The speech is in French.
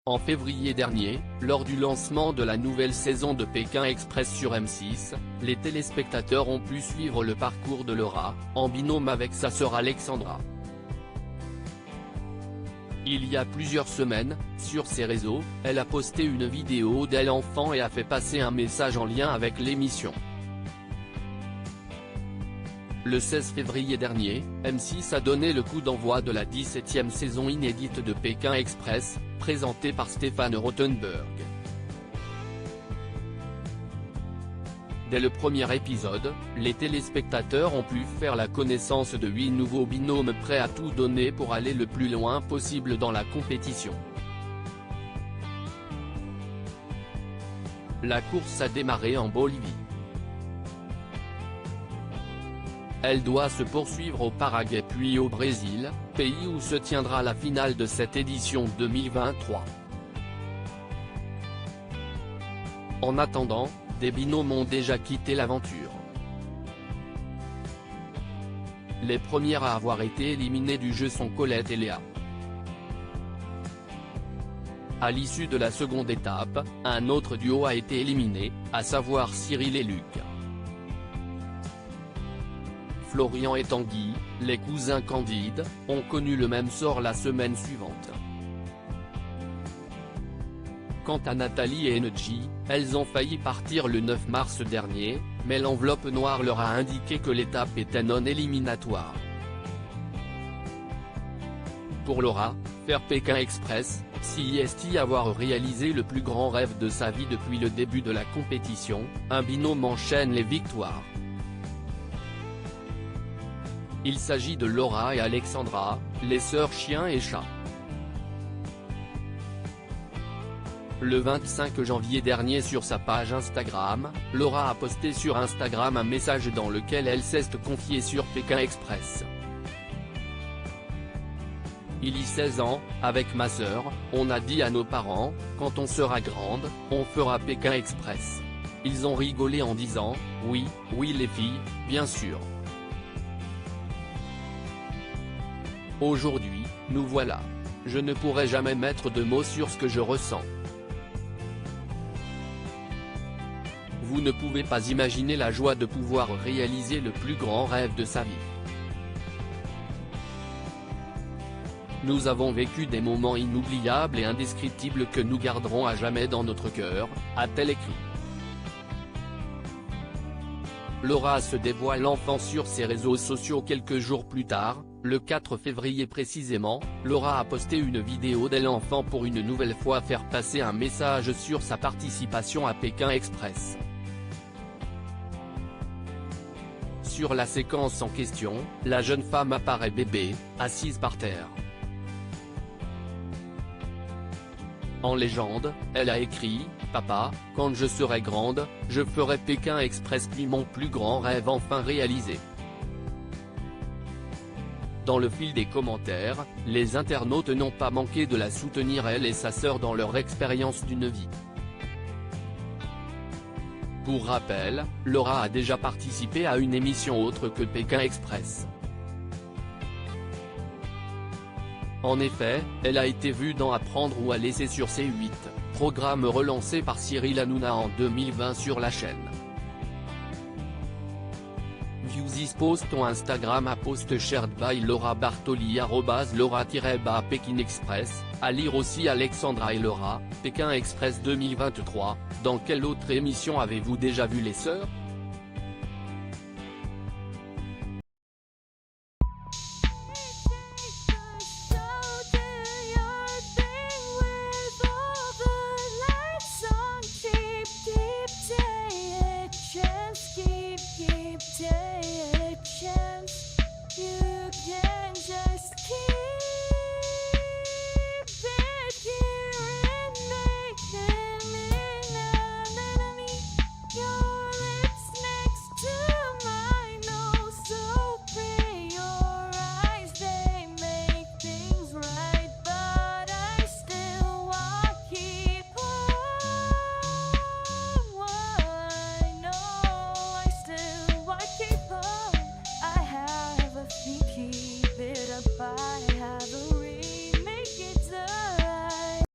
En février dernier, lors du lancement de la nouvelle saison de Pékin Express sur M6, les téléspectateurs ont pu suivre le parcours de Laura, en binôme avec sa sœur Alexandra. Il y a plusieurs semaines, sur ses réseaux, elle a posté une vidéo d'elle enfant et a fait passer un message en lien avec l'émission. Le 16 février dernier, M6 a donné le coup d'envoi de la 17e saison inédite de Pékin Express, présentée par Stéphane Rothenberg. Dès le premier épisode, les téléspectateurs ont pu faire la connaissance de 8 nouveaux binômes prêts à tout donner pour aller le plus loin possible dans la compétition. La course a démarré en Bolivie. Elle doit se poursuivre au Paraguay puis au Brésil, pays où se tiendra la finale de cette édition 2023. En attendant, des binômes ont déjà quitté l'aventure. Les premières à avoir été éliminées du jeu sont Colette et Léa. À l'issue de la seconde étape, un autre duo a été éliminé, à savoir Cyril et Luc. Florian et Tanguy, les cousins Candide, ont connu le même sort la semaine suivante. Quant à Nathalie et Enedji, elles ont failli partir le 9 mars dernier, mais l'enveloppe noire leur a indiqué que l'étape était non éliminatoire. Pour Laura, faire Pékin Express, c'est avoir réalisé le plus grand rêve de sa vie depuis le début de la compétition, un binôme enchaîne les victoires. Il s'agit de Laura et Alexandra, les sœurs chien et chat. Le 25 janvier dernier sur sa page Instagram, Laura a posté sur Instagram un message dans lequel elle s'est confiée sur Pékin Express. Il y a 16 ans, avec ma sœur, on a dit à nos parents, quand on sera grande, on fera Pékin Express. Ils ont rigolé en disant, oui, oui les filles, bien sûr. Aujourd'hui, nous voilà. Je ne pourrai jamais mettre de mots sur ce que je ressens. Vous ne pouvez pas imaginer la joie de pouvoir réaliser le plus grand rêve de sa vie. Nous avons vécu des moments inoubliables et indescriptibles que nous garderons à jamais dans notre cœur, a-t-elle écrit. Laura se dévoile enfin sur ses réseaux sociaux quelques jours plus tard, le 4 février précisément, Laura a posté une vidéo d'elle enfant pour une nouvelle fois faire passer un message sur sa participation à Pékin Express. Sur la séquence en question, la jeune femme apparaît bébé, assise par terre. En légende, elle a écrit « Papa, quand je serai grande, je ferai Pékin Express puis mon plus grand rêve enfin réalisé ». Dans le fil des commentaires, les internautes n'ont pas manqué de la soutenir elle et sa sœur dans leur expérience d'une vie. Pour rappel, Laura a déjà participé à une émission autre que Pékin Express. En effet, elle a été vue dans Apprendre ou à laisser sur C8, programme relancé par Cyril Hanouna en 2020 sur la chaîne. View this post on Instagram à post shared by Laura Bartoli @Laura-Pékin Express, à lire aussi Alexandra et Laura, Pékin Express 2023, dans quelle autre émission avez-vous déjà vu les sœurs? Keep